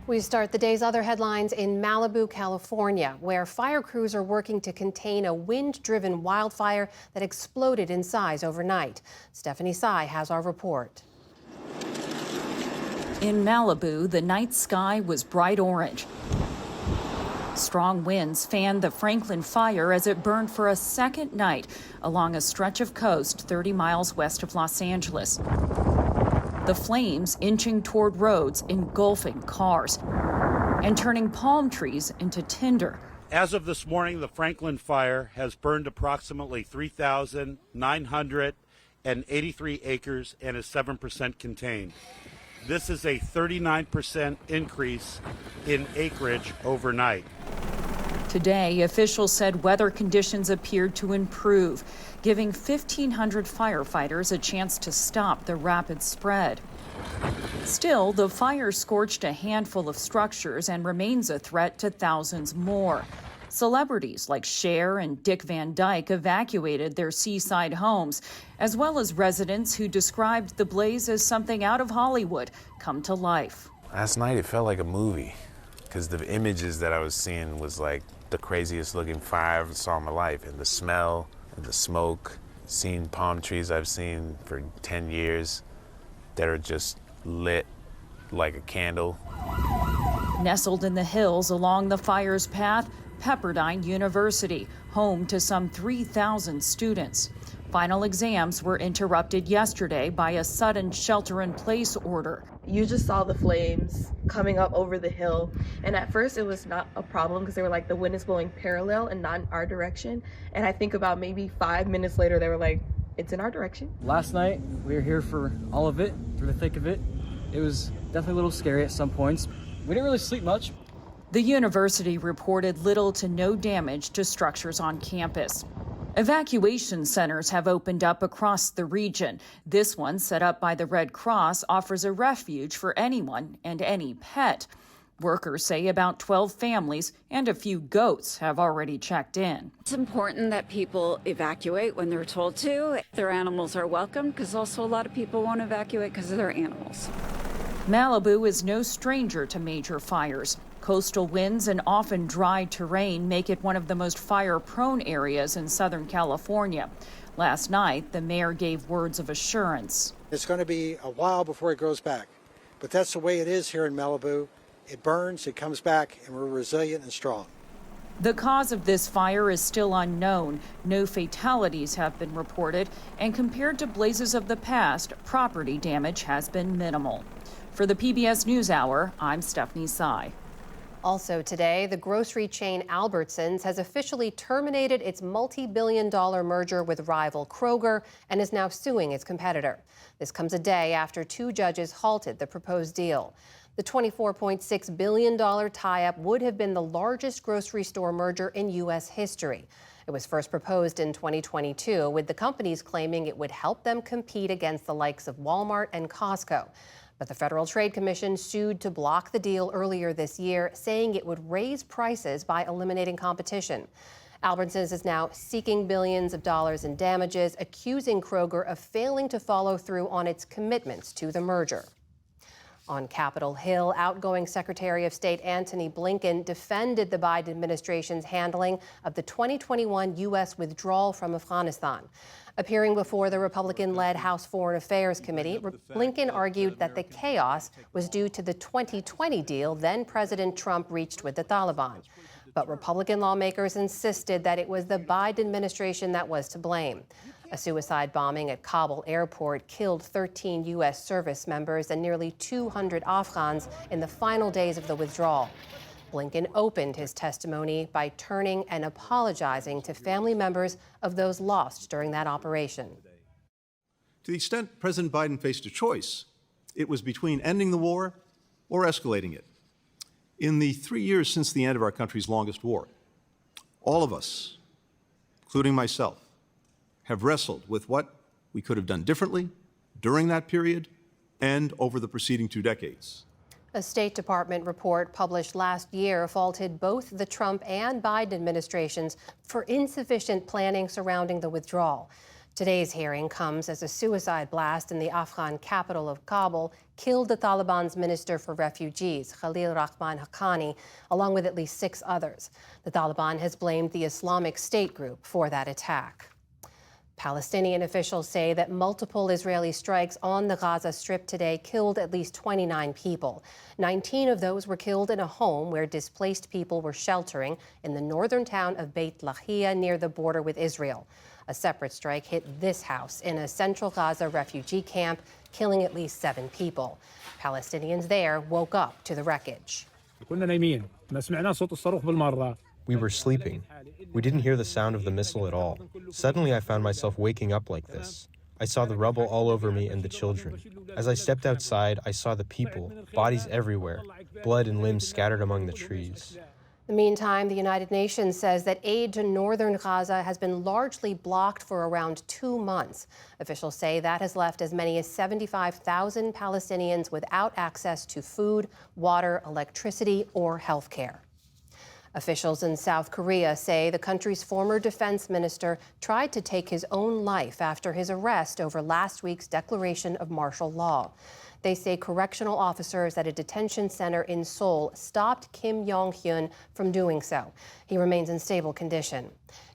We start the day's other headlines in Malibu, California, where fire crews are working to contain a wind-driven wildfire that exploded in size overnight. Stephanie Sy has our report. In Malibu, the night sky was bright orange. Strong winds fanned the Franklin fire as it burned for a second night along a stretch of coast 30 miles west of Los Angeles. The flames inching toward roads, engulfing cars, and turning palm trees into tinder. As of this morning, the Franklin fire has burned approximately 3,983 acres and is 7% contained. This is a 39% increase in acreage overnight. Today, officials said weather conditions appeared to improve, giving 1,500 firefighters a chance to stop the rapid spread. Still, the fire scorched a handful of structures and remains a threat to thousands more. Celebrities like Cher and Dick Van Dyke evacuated their seaside homes, as well as residents who described the blaze as something out of Hollywood come to life. Last night, it felt like a movie because the images that I was seeing was like the craziest looking fire I've ever saw in my life. And the smell and the smoke, seeing palm trees I've seen for 10 years that are just lit like a candle. Nestled in the hills along the fire's path, Pepperdine University, home to some 3,000 students. Final exams were interrupted yesterday by a sudden shelter-in-place order. You just saw the flames coming up over the hill, and at first it was not a problem because they were like, the wind is blowing parallel and not in our direction. And I think about maybe 5 minutes later they were like, it's in our direction. Last night we were here for all of it, through the thick of it. It was definitely a little scary at some points. We didn't really sleep much. The university reported little to no damage to structures on campus. Evacuation centers have opened up across the region. This one, set up by the Red Cross, offers a refuge for anyone and any pet. Workers say about 12 families and a few goats have already checked in. It's important that people evacuate when they're told to. Their animals are welcome, because also a lot of people won't evacuate because of their animals. Malibu is no stranger to major fires. Coastal winds and often dry terrain make it one of the most fire-prone areas in Southern California. Last night, the mayor gave words of assurance. It's going to be a while before it grows back, but that's the way it is here in Malibu. It burns, it comes back, and we're resilient and strong. The cause of this fire is still unknown. No fatalities have been reported, and compared to blazes of the past, property damage has been minimal. For the PBS NewsHour, I'm Stephanie Sy. Also today, the grocery chain Albertsons has officially terminated its multi-billion-dollar merger with rival Kroger and is now suing its competitor. This comes a day after two judges halted the proposed deal. The $24.6 billion tie-up would have been the largest grocery store merger in U.S. history. It was first proposed in 2022, with the companies claiming it would help them compete against the likes of Walmart and Costco. But the Federal Trade Commission sued to block the deal earlier this year, saying it would raise prices by eliminating competition. Albertsons is now seeking billions of dollars in damages, accusing Kroger of failing to follow through on its commitments to the merger. On Capitol Hill, outgoing Secretary of State Antony Blinken defended the Biden administration's handling of the 2021 U.S. withdrawal from Afghanistan. Appearing before the Republican-led House Foreign Affairs Committee, Blinken argued that the chaos was due to the 2020 deal then-President Trump reached with the Taliban. But Republican lawmakers insisted that it was the Biden administration that was to blame. A suicide bombing at Kabul airport killed 13 U.S. service members and nearly 200 Afghans in the final days of the withdrawal. Blinken opened his testimony by turning and apologizing to family members of those lost during that operation. To the extent President Biden faced a choice, it was between ending the war or escalating it. In the 3 years since the end of our country's longest war, all of us, including myself, have wrestled with what we could have done differently during that period and over the preceding 2 decades. A State Department report published last year faulted both the Trump and Biden administrations for insufficient planning surrounding the withdrawal. Today's hearing comes as a suicide blast in the Afghan capital of Kabul killed the Taliban's Minister for Refugees, Khalil Rahman Haqqani, along with at least 6 others. The Taliban has blamed the Islamic State group for that attack. Palestinian officials say that multiple Israeli strikes on the Gaza Strip today killed at least 29 people. 19 of those were killed in a home where displaced people were sheltering in the northern town of Beit Lahia near the border with Israel. A separate strike hit this house in a central Gaza refugee camp, killing at least 7 people. Palestinians there woke up to the wreckage. We were sleeping. We didn't hear the sound of the missile at all. Suddenly, I found myself waking up like this. I saw the rubble all over me and the children. As I stepped outside, I saw the people, bodies everywhere, blood and limbs scattered among the trees. In the meantime, the United Nations says that aid to northern Gaza has been largely blocked for around 2 months. Officials say that has left as many as 75,000 Palestinians without access to food, water, electricity, or health care. Officials in South Korea say the country's former defense minister tried to take his own life after his arrest over last week's declaration of martial law. They say correctional officers at a detention center in Seoul stopped Kim Jong-hyun from doing so. He remains in stable condition.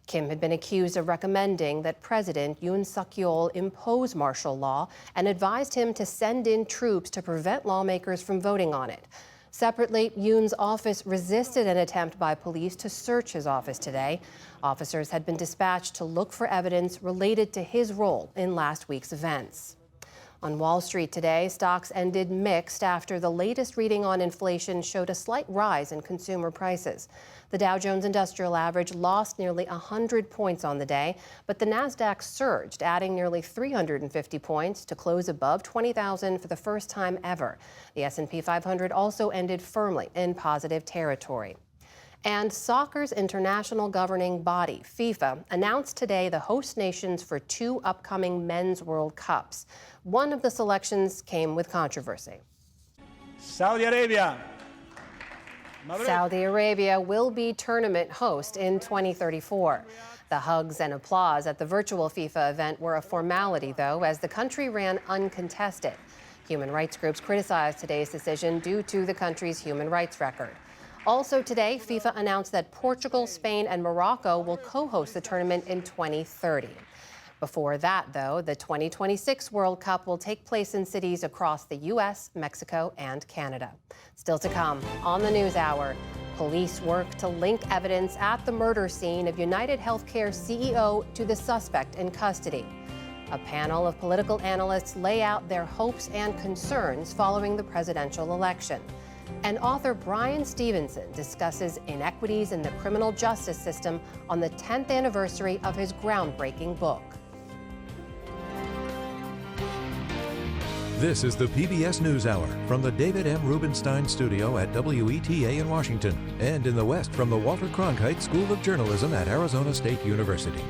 Kim had been accused of recommending that President Yoon Suk-yeol impose martial law and advised him to send in troops to prevent lawmakers from voting on it. Separately, Yoon's office resisted an attempt by police to search his office today. Officers had been dispatched to look for evidence related to his role in last week's events. On Wall Street today, stocks ended mixed after the latest reading on inflation showed a slight rise in consumer prices. The Dow Jones Industrial Average lost nearly 100 points on the day, but the Nasdaq surged, adding nearly 350 points to close above 20,000 for the first time ever. The S&P 500 also ended firmly in positive territory. And soccer's international governing body, FIFA, announced today the host nations for 2 upcoming Men's World Cups. One of the selections came with controversy. Saudi Arabia. Saudi Arabia will be tournament host in 2034. The hugs and applause at the virtual FIFA event were a formality, though, as the country ran uncontested. Human rights groups criticized today's decision due to the country's human rights record. Also today, FIFA announced that Portugal, Spain, and Morocco will co-host the tournament in 2030. Before that, though, the 2026 World Cup will take place in cities across the U.S., Mexico, and Canada. Still to come on the News Hour, police work to link evidence at the murder scene of United Healthcare CEO to the suspect in custody. A panel of political analysts lay out their hopes and concerns following the presidential election. And author Bryan Stevenson discusses inequities in the criminal justice system on the 10th anniversary of his groundbreaking book. This is the PBS NewsHour from the David M. Rubenstein Studio at WETA in Washington and in the West from the Walter Cronkite School of Journalism at Arizona State University.